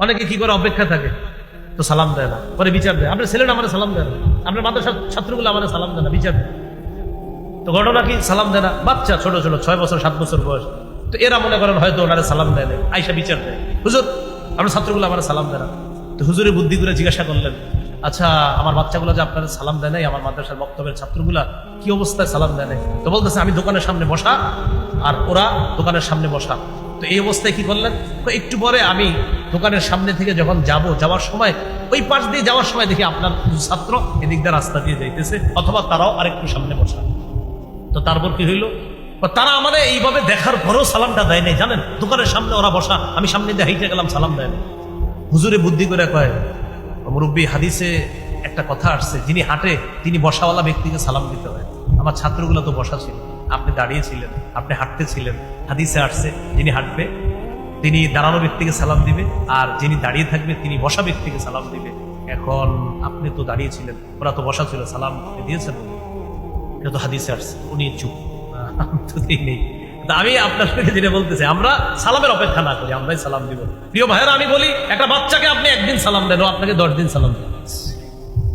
অনেকে কি করে অপেক্ষা থাকে, তো সালাম দেয় না, পরে বিচার দেয়, আপনার ছেলেটা আমার সালাম দেয় না, আপনার মাদ্রাসার ছাত্রগুলো আমার সালাম দেয় না, বিচার দেয়। তো ঘটনা কি? সালাম দেয় না, বাচ্চা ছোট ছোট 6 বছর 7 বছর বয়স। তো এরা মনে করেন হয়তো ওনারা সালাম দেয় না, আইসা বিচার দেয়, হুজুর আপনার ছাত্রগুলো আমার সালাম দেয় না। তো হুজুরের বুদ্ধি করে জিজ্ঞাসা করলেন, আচ্ছা আমার বাচ্চাগুলো যে আপনার সালাম দেয় নাই, আমার মাদ্রাসার বক্তব্যের ছাত্রগুলা কি অবস্থায় সালাম দেয় নাই? তো বলতেছে আমি দোকানের সামনে বসা আর ওরা দোকানের সামনে বসা। তো এই অবস্থায় কি করলেন? তো একটু পরে আমি দোকানের সামনে থেকে যখন যাওয়ার সময় ওই পাশ দিয়ে যাওয়ার সময় দেখি আপনার ছাত্র এদিক দিয়ে রাস্তা দিয়ে যাইতেছে, অথবা তারাও আরেকটু সামনে বসা। তো তারপর কি হইলো? তারা আমাদের এইভাবে দেখার পরেও সালামটা দেয় নাই, জানেন? দোকানের সামনে ওরা বসা, আমি সামনে দিয়ে হাইটে গেলাম, সালাম দেয় না। হুজুরে বুদ্ধি করে কয়, মুরব্বী হাদিসে একটা কথা আসছে, যিনি হাঁটে তিনি বসাওয়ালা ব্যক্তিকে সালাম দিতে হয়। আমার ছাত্রগুলো তো বসা ছিল, আপনি দাঁড়িয়েছিলেন, আপনি হাঁটতেছিলেন, হাদিসে আসছে যিনি হাঁটবে তিনি দাঁড়ানো ব্যক্তিকে সালাম দিবে, আর যিনি দাঁড়িয়ে থাকবে তিনি বসা ব্যক্তিকে সালাম দিবে। এখন আপনি তো দাঁড়িয়েছিলেন, ওরা তো বসা ছিল, সালাম দিয়েছেন, এটা তো হাদিসে আসছে। উনি চুপ, তো নেই। আমি আপনার সাথে যেটা বলতেছি, আমরা সালামের অপেক্ষা না করি, আমরাই সালাম দিব। প্রিয় ভাইয়েরা, আমি বলি একটা বাচ্চাকে আপনি একদিন সালাম দেন, ও আপনাকে 10 দিন সালাম দেন।